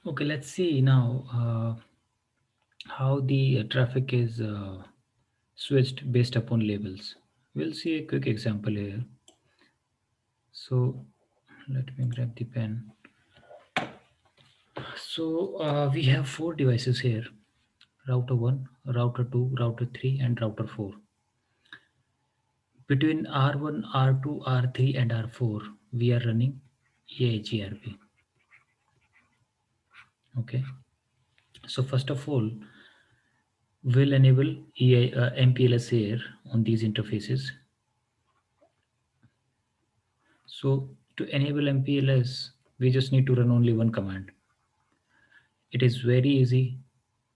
Okay, let's see now how the traffic is switched based upon labels. We'll see a quick example here. So let me grab the pen. So we have four devices here: router 1, router 2, router 3, and router 4. Between R1, R2, R3, and R4, we are running EIGRP. Okay. So first of all, we'll enable MPLS here on these interfaces. So to enable MPLS, we just need to run only one command. It is very easy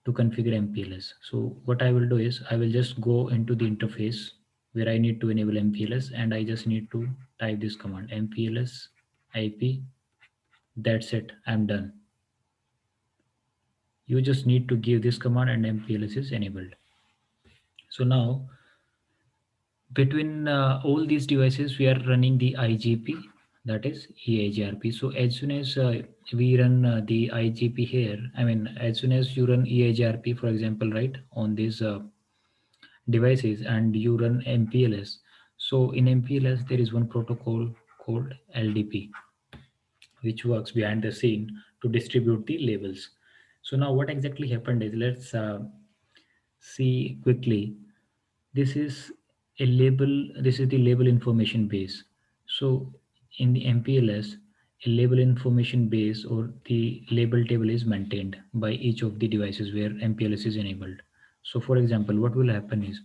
to configure MPLS. So what I will do is I will just go into the interface where I need to enable MPLS, and I just need to type this command MPLS IP. That's it. I'm done. You just need to give this command and MPLS is enabled. So now between all these devices we are running the IGP, that is EIGRP. So as soon as we run the IGP here, I mean as soon as you run EIGRP, for example, right, on these devices and you run MPLS, so in MPLS there is one protocol called LDP which works behind the scene to distribute the labels. So now what exactly happened is, let's see quickly. This is a label, this is the label information base. So in the MPLS, a label information base or the label table is maintained by each of the devices where MPLS is enabled. So for example, what will happen is,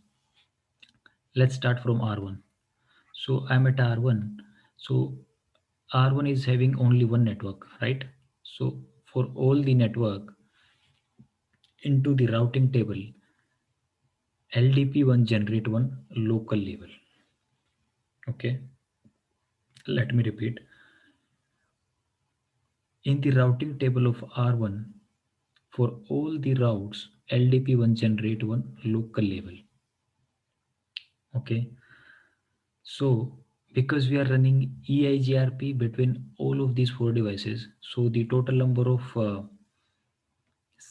let's start from R1. So I'm at R1. So R1 is having only one network, right? So for all the network into the routing table, LDP1 generate one local label. Okay, let me repeat. In the routing table of R1, for all the routes, LDP1 generate one local label. Okay, so because we are running EIGRP between all of these four devices, so the total number of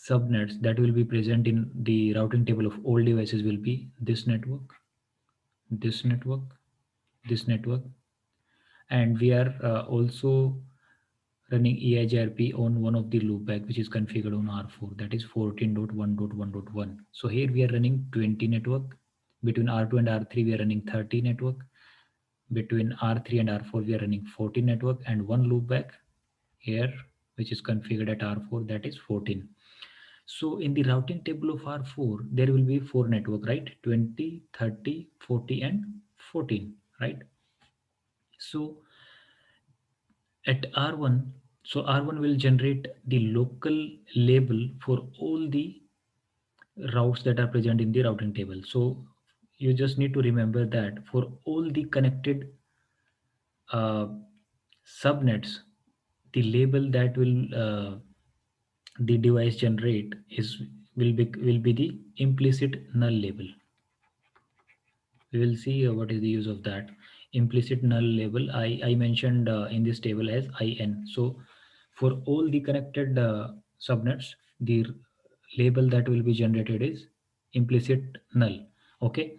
subnets that will be present in the routing table of all devices will be this network, this network, this network, and we are also running EIGRP on one of the loopback which is configured on R4, that is 14.1.1.1. So here we are running 20 network. Between R2 and R3 we are running 30 network. Between R3 and R4 we are running 40 network, and one loopback here which is configured at R4, that is 14. So in the routing table of R4 there will be four network, right? 20, 30, 40 and 14, right? So at R1, so R1 will generate the local label for all the routes that are present in the routing table. So you just need to remember that for all the connected uh, subnets, the label that will the device generate is will be the implicit null label. We will see what is the use of that implicit null label. I mentioned in this table as IN. So for all the connected subnets, the label that will be generated is implicit null. Okay,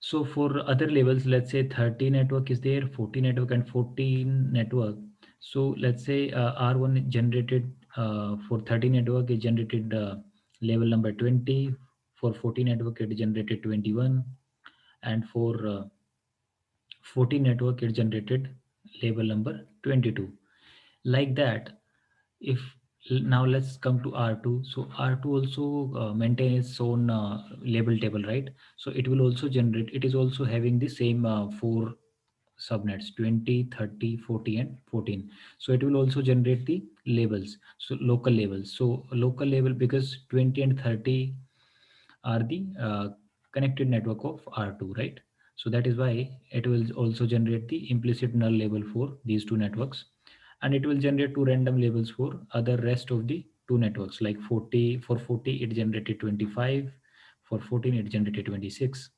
so for other labels, let's say 30 network is there, 40 network and 14 network. So let's say R1 generated for 30 network it generated label number 20, for 40 network it generated 21, and for 14 network it generated label number 22. Like that. If now let's come to R2. So R2 also maintains its own label table, right? So it will also generate, it is also having the same four subnets: 20, 30, 40 and 14. So it will also generate the labels, so local labels. So local label, because 20 and 30 are the connected network of R2, right? So that is why it will also generate the implicit null label for these two networks, and it will generate two random labels for other rest of the two networks. Like 40, for 40 it generated 25, for 14 it generated 26.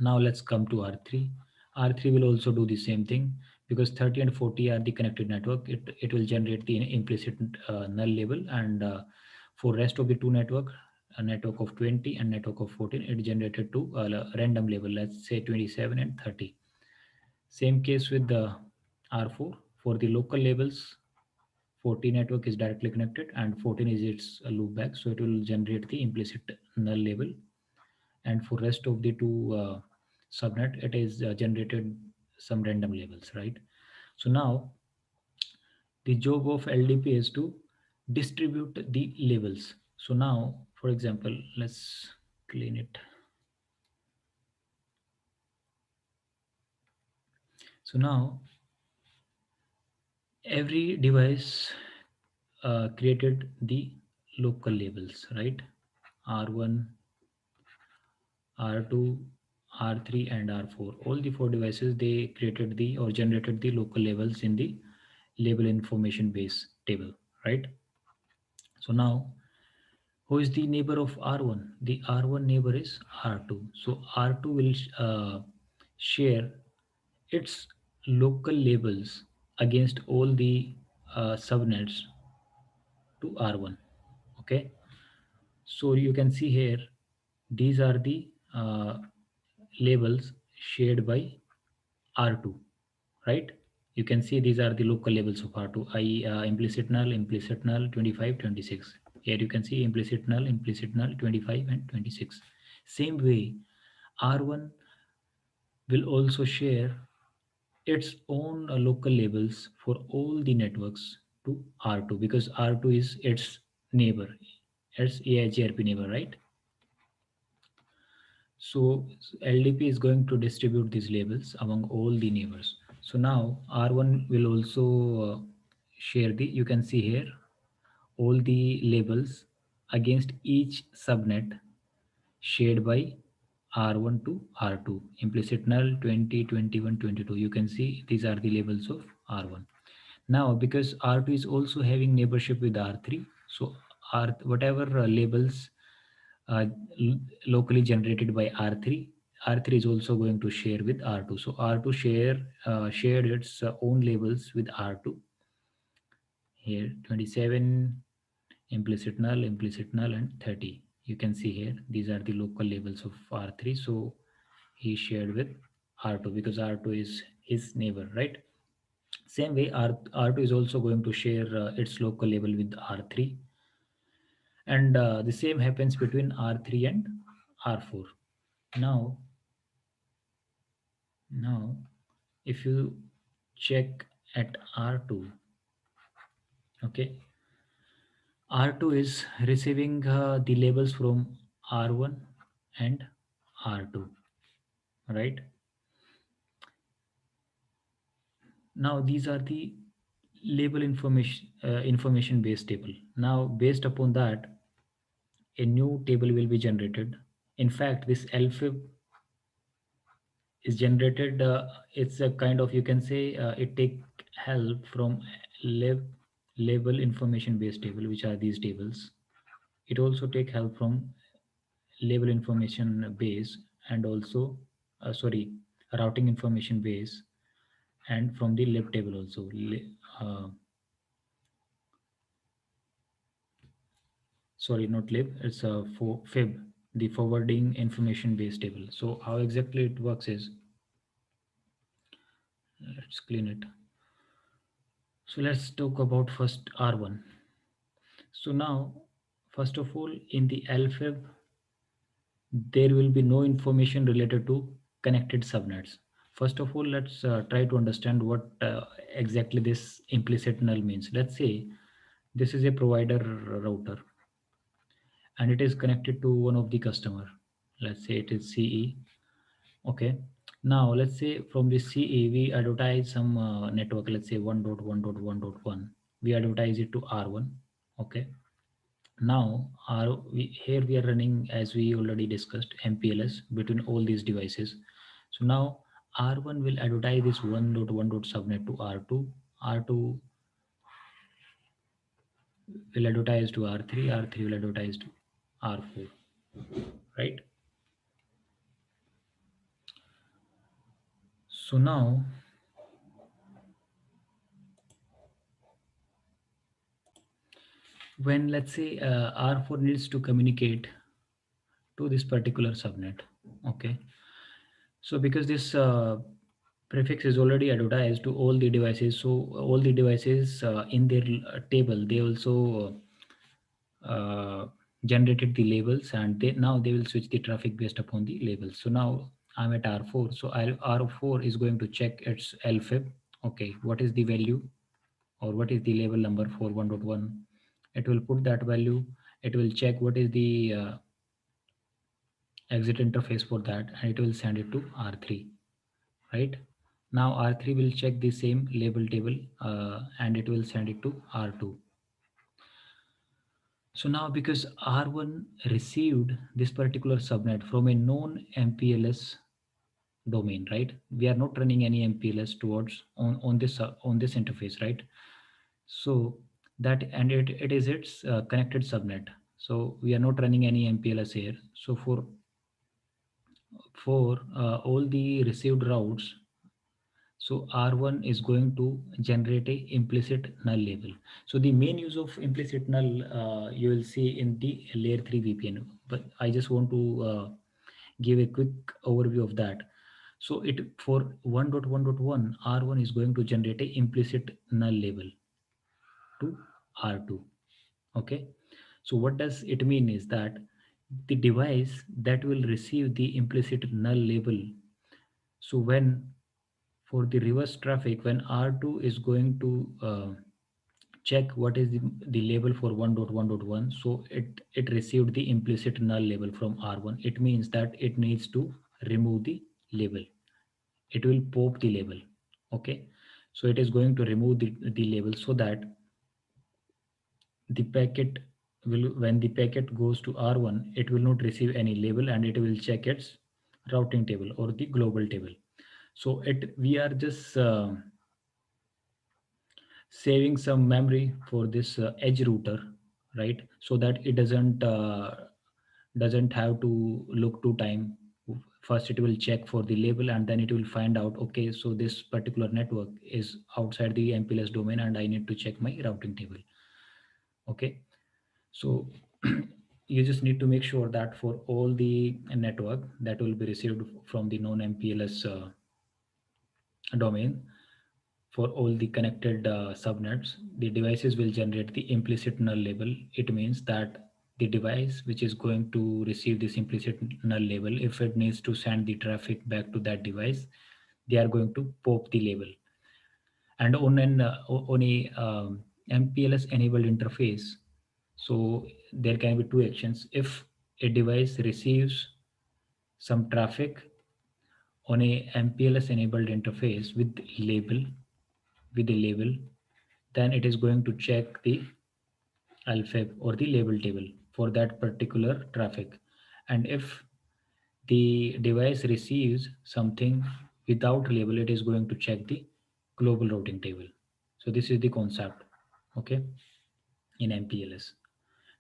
Now let's come to R3. R3 will also do the same thing. because 30 and 40 are the connected network, it will generate the implicit null label, and for rest of the two network, a network of 20 and network of 14, it generated two random label, let's say 27 and 30. Same case with the R4. For the local labels, 40 network is directly connected and 14 is its loopback, so it will generate the implicit null label. And for rest of the two subnet, it is generated some random labels, right? So now the job of LDP is to distribute the labels. So now, for example, let's clean it. So now every device created the local labels, right? R1, R2, R3, and R4. All the four devices, they created the or generated the local labels in the label information base table, right? So now, who is the neighbor of R1? The R1 neighbor is R2. So R2 will share its local labels against all the subnets to R1. Okay, so you can see here, these are the labels shared by R2, right? You can see these are the local labels of R2, i.e. Implicit null 25, 26. Here you can see implicit null 25 and 26. Same way, R1 will also share its own local labels for all the networks to R2, because R2 is its neighbor, its AIGRP neighbor, right? So LDP is going to distribute these labels among all the neighbors. So now R1 will also share the, you can see here, all the labels against each subnet shared by R1 to R2. Implicit null 20, 21, 22. You can see these are the labels of R1. Now, because R2 is also having neighborship with R3, so whatever labels uh, locally generated by R3, R3 is also going to share with R2. So R2 shared its own labels with R2. Here 27, implicit null, and 30. You can see here these are the local labels of R3. So he shared with R2 because R2 is his neighbor, right? Same way, R2 is also going to share its local label with R3, and the same happens between R3 and R4. Now, now, if you check at R2, okay, R2 is receiving the labels from R1 and R2, right? Now these are the label information based table. Now based upon that, a new table will be generated. In fact, this lfib is generated. It's a kind of, you can say, it take help from lab, label information based table, which are these tables. It also take help from label information base, and also sorry, routing information base, and from the lib table also. Uh, Sorry, not lib, it's a for fib, the forwarding information base table. So how exactly it works is, let's clean it. So let's talk about first R1. So now, first of all, in the lfib, there will be no information related to connected subnets. First of all, let's try to understand what exactly this implicit null means. Let's say this is a provider router and it is connected to one of the customer. Let's say it is CE. Okay. Now let's say from the CE we advertise some network. Let's say 1.1.1.1. We advertise it to R1. Okay. Now here we are running, as we already discussed, mpls between all these devices. So now R1 will advertise this 1.1. subnet to R2. R2 will advertise to R3. R3 will advertise to R4. Right. So now when let's say R4 needs to communicate to this particular subnet. Okay, so because this prefix is already advertised to all the devices, so all the devices in their table they also generated the labels, and now they will switch the traffic based upon the labels. So now I'm at R4, so R4 is going to check its lfib. Okay, what is the value or what is the label number for 1.1? It will put that value. It will check what is the exit interface for that, and it will send it to R3, right? Now R3 will check the same label table, and it will send it to R2. So now because R1 received this particular subnet from a known mpls domain, right? We are not running any mpls towards on this interface, right? So that, and it is its connected subnet. So we are not running any mpls here. So for all the received routes, so R1 is going to generate a implicit null label. So the main use of implicit null you will see in the layer 3 VPN. But I just want to give a quick overview of that. So it for 1.1.1, R1 is going to generate a implicit null label to R2. Okay. So what does it mean is that the device that will receive the implicit null label, so when for the reverse traffic, when R2 is going to check what is the label for 1.1.1, so it received the implicit null label from R1. It means that it needs to remove the label. It will pop the label. Okay, so it is going to remove the label so that the packet will, when the packet goes to R1, it will not receive any label, and it will check its routing table or the global table. So it we are just saving some memory for this edge router, right? So that it doesn't have to look to time. First it will check for the label, and then it will find out, okay, so this particular network is outside the mpls domain and I need to check my routing table. Okay, so you just need to make sure that for all the network that will be received from the non mpls domain, for all the connected subnets, the devices will generate the implicit null label. It means that the device which is going to receive this implicit null label, if it needs to send the traffic back to that device, they are going to pop the label. And on a MPLS enabled interface, so there can be two actions. If a device receives some traffic on a MPLS enabled interface with a label, then it is going to check the alphab or the label table for that particular traffic. And if the device receives something without label, it is going to check the global routing table. So this is the concept, okay, in mpls.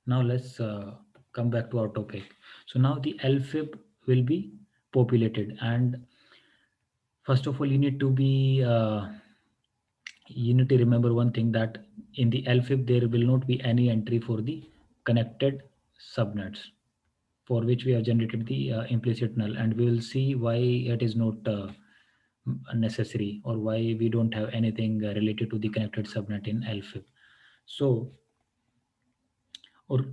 Now let's come back to our topic. So now the alphab will be populated, and first of all you need to remember one thing, that in the LFIP there will not be any entry for the connected subnets for which we have generated the implicit null, and we will see why it is not necessary, or why we don't have anything related to the connected subnet in LFIP. So, or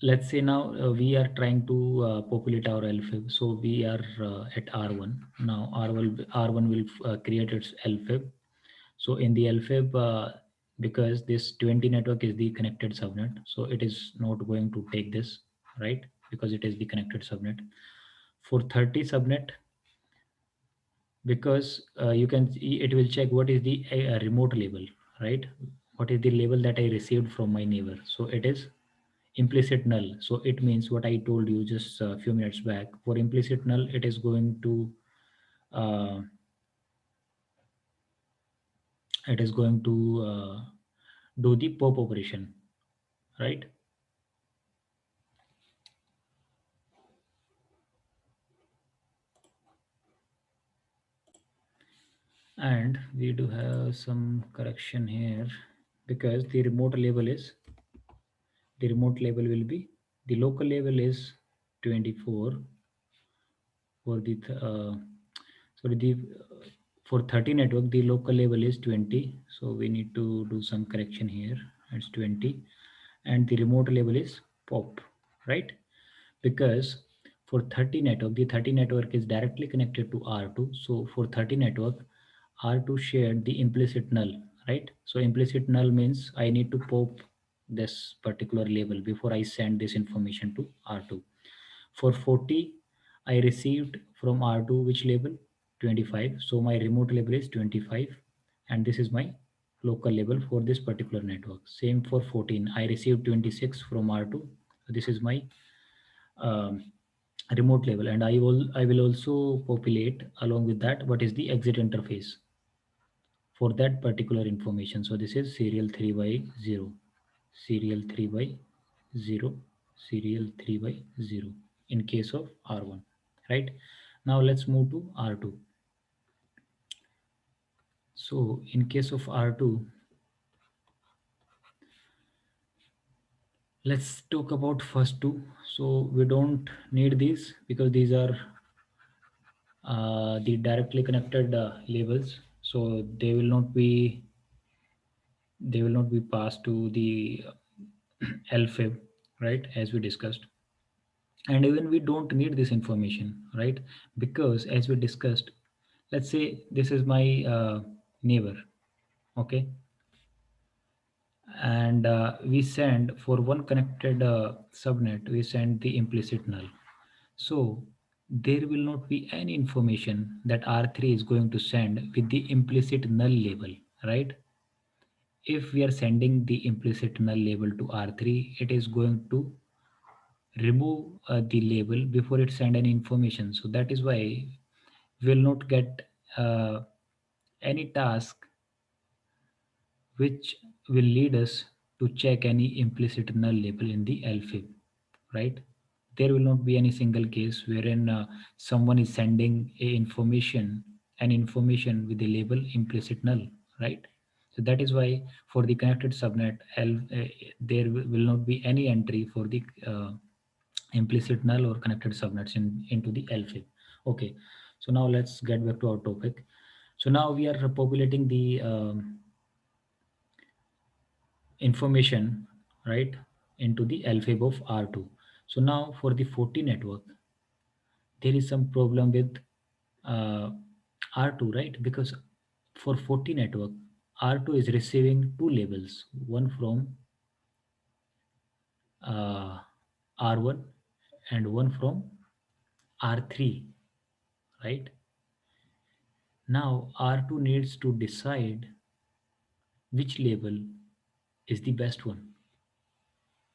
let's say now we are trying to populate our LFIP. So we are at R1. Now R1 will create its LFIP. So in the LFIB, because this 20 network is the connected subnet, so it is not going to take this, right? Because it is the connected subnet. For 30 subnet, because you can see, it will check what is the remote label, right? What is the label that I received from my neighbor? So it is implicit null. So it means what I told you just a few minutes back. For implicit null, uh, it is going to do the pop operation, right? And we do have some correction here, because the remote label is The remote label will be, the local label is 24 for the sorry the for 30 network the local label is 20, so we need to do some correction here. It's 20, and the remote label is pop, right? Because for 30 network, the 30 network is directly connected to R2, so for 30 network R2 shared the implicit null, right? So implicit null means I need to pop this particular label before I send this information to R2. For 40, I received from R2 which label? 25. So my remote label is 25, and this is my local label for this particular network. Same for 14. I received 26 from R2. So this is my um, remote label, and I will also populate along with that what is the exit interface for that particular information. So this is serial 3 by 0, serial 3 by 0, serial 3 by 0 in case of R1, right? Now let's move to R2. So in case of R2, let's talk about first two. So we don't need these because these are the directly connected labels, so they will not be passed to the lfib, right, as we discussed. And even we don't need this information, right? Because as we discussed, let's say this is my neighbor, okay, and we send for one connected subnet, we send the implicit null. So there will not be any information that R3 is going to send with the implicit null label, right? If we are sending the implicit null label to R3, it is going to remove the label before it send any information. So that is why we will not get uh, any task which will lead us to check any implicit null label in the lfib, right? There will not be any single case wherein someone is sending an information with the label implicit null, right? So that is why for the connected subnet, there will not be any entry for the implicit null or connected subnets into the lfib. Okay, so now let's get back to our topic. So now we are populating the information, right, into the lfib of R2. So now for the 40 network, there is some problem with uh, R2, right? Because for 40 network, R2 is receiving two labels, one from uh, R1 and one from R3, right? Now R2 needs to decide which label is the best one,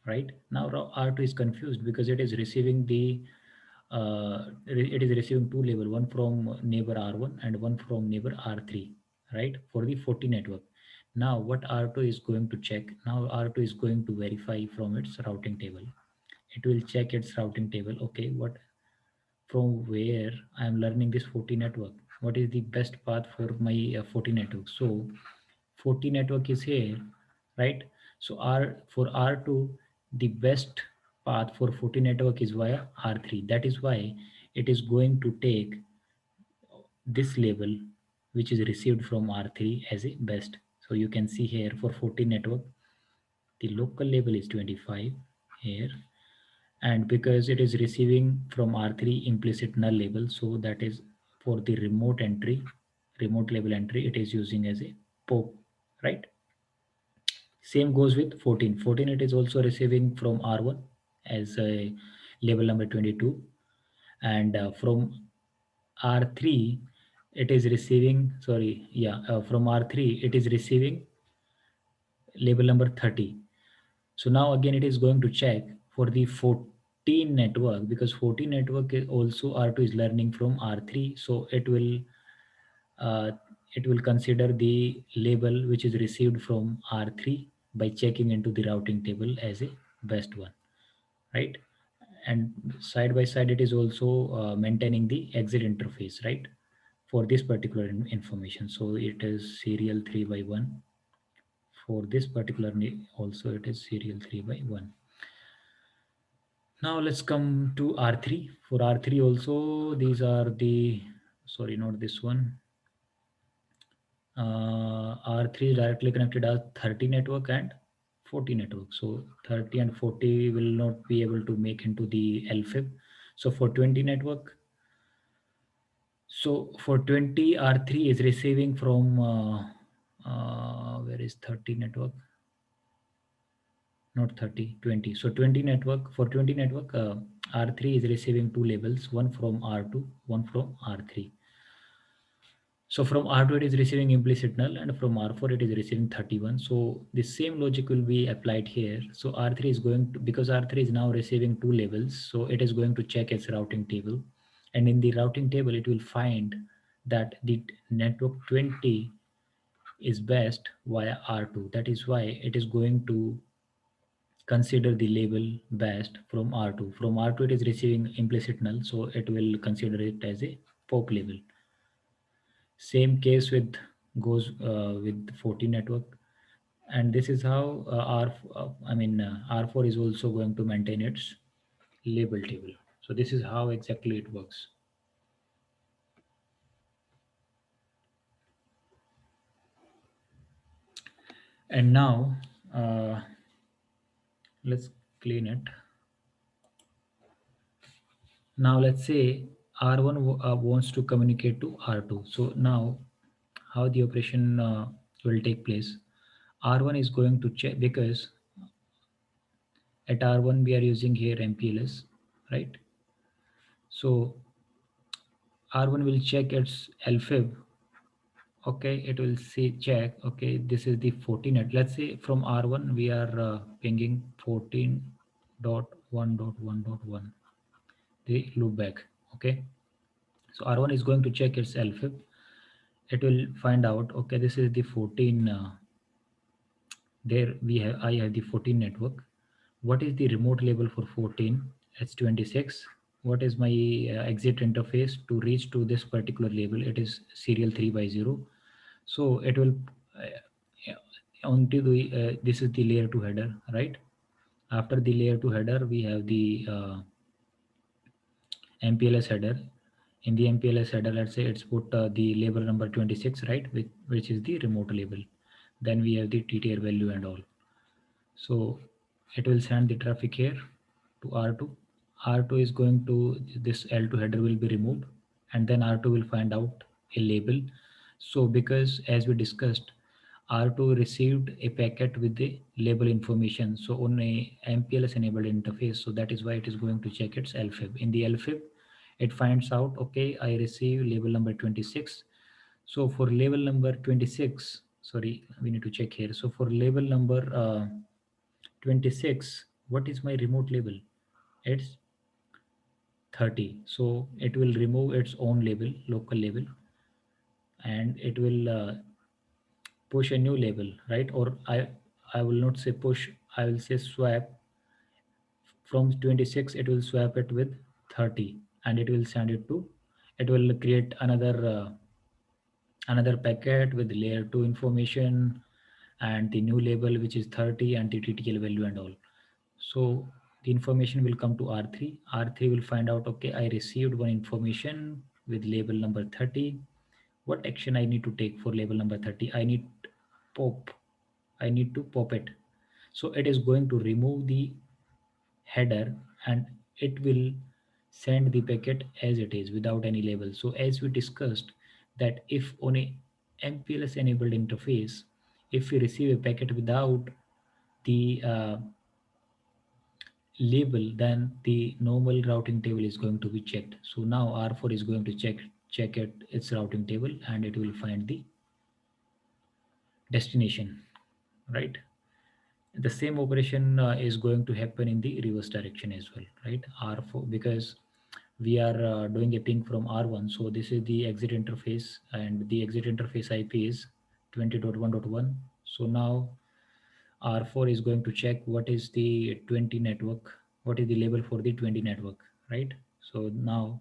right? Now R2 is confused because it is receiving it is receiving two label, one from neighbor R1 and one from neighbor R3, right, for the 40 network. Now what R2 is going to check, now R2 is going to verify from its routing table. It will check its routing table. Okay, what, from where I am learning this 40 network, what is the best path for my 40 network? So 40 network is here, right? So for R2, the best path for 40 network is via R3. That is why it is going to take this label which is received from R3 as a best. So you can see here for 40 network, the local label is 25 here, and because it is receiving from R3 implicit null label, so that is for the remote label entry, it is using as a pop, right? Same goes with 14. 14 it is also receiving from R1 as a label number 22, and from R3 it is receiving, sorry, yeah, from R3 it is receiving label number 30. So now again it is going to check for the 14 network, because 14 network is also R2 is learning from R3, so uh, it will consider the label which is received from R3 by checking into the routing table as a best one, right? And side by side it is also maintaining the exit interface, right, for this particular information. So it is serial 3 by 1 for this particular also it is serial 3 by 1. Now let's come to R3. For R3 also, these are the, sorry, not this one. R3 is directly connected as 30 network and 40 network. So 30 and 40 will not be able to make into the LFIB. So for 20 network, so for 20, R3 is receiving from, where is 30 network? Not 30, 20. So 20 network, for 20 network, R3 is receiving two labels, one from R2, one from R3. So from R2 it is receiving implicit null, and from R4 it is receiving 31. So the same logic will be applied here. So R3 is going to, because R3 is now receiving two labels, so it is going to check its routing table. And in the routing table, it will find that the network 20 is best via R2. That is why it is going to consider the label best from R2. From R2 it is receiving implicit null, so it will consider it as a pop label. Same case with goes with 40 network, and this is how R4 is also going to maintain its label table. So this is how exactly it works. And now uh, let's clean it. Now let's say R1 wants to communicate to R2. So now how the operation will take place. R1 is going to check, because at R1 we are using here mpls, right? So R1 will check its LFIB. Okay, it will see, check, okay, this is the 14 net. Let's say from R1 we are pinging 14.1.1.1, the loopback. Okay, so R1 is going to check its LFIB. It will find out, okay, this is the 14, there we have, I have the 14 network. What is the remote label for 14? It's 26. What is my exit interface to reach to this particular label? It is serial 3 by 0. So it will onto the this is the layer 2 header, right? After the layer 2 header, we have the mpls header. In the mpls header, let's say it's put the label number 26, right, which is the remote label. Then we have the ttr value and all. So it will send the traffic here to R2. R2 is going to, this L2 header will be removed, and then R2 will find out a label. So because as we discussed, R2 received a packet with the label information. So on a MPLS enabled interface, so that is why it is going to check its LFIB. In the LFIB, it finds out, okay, I receive label number 26. So for label number 26, sorry, we need to check here. So for label number 26, what is my remote label? It's 30. So it will remove its own label, local label, and it will push a new label, right? Or I will not say push, I will say swap. From 26 it will swap it with 30, and it will send it to, it will create another packet with layer 2 information and the new label, which is 30, and the ttl value and all. So the information will come to R3. R3 will find out, okay, I received one information with label number 30. What action I need to take for label number 30? Pop. I need to pop it. So it is going to remove the header, and it will send the packet as it is without any label. So as we discussed, that if on a mpls enabled interface, if we receive a packet without the label, then the normal routing table is going to be checked. So now R4 is going to check its routing table, and it will find the destination, right? The same operation is going to happen in the reverse direction as well, right? R4, because we are doing a ping from R1, so this is the exit interface, and the exit interface IP is 20.1.1. So now R4 is going to check what is the 20 network, what is the label for the 20 network, right? So now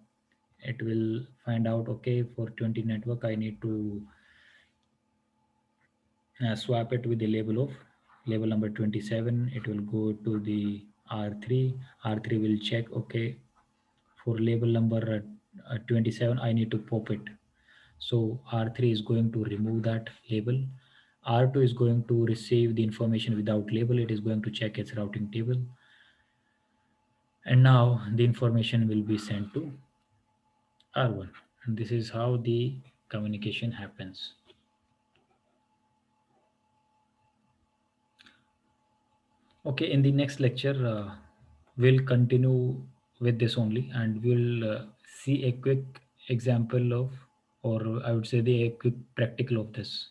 it will find out, okay, for 20 network, I need to swap it with the label of label number 27. It will go to the R3. R3 will check, okay, for label number 27 I need to pop it. So R3 is going to remove that label. R2 is going to receive the information without label, it is going to check its routing table, and now the information will be sent to R1. And this is how the communication happens. Okay, in the next lecture, we'll continue with this only, and we'll see a quick example of, or I would say, the a quick practical of this.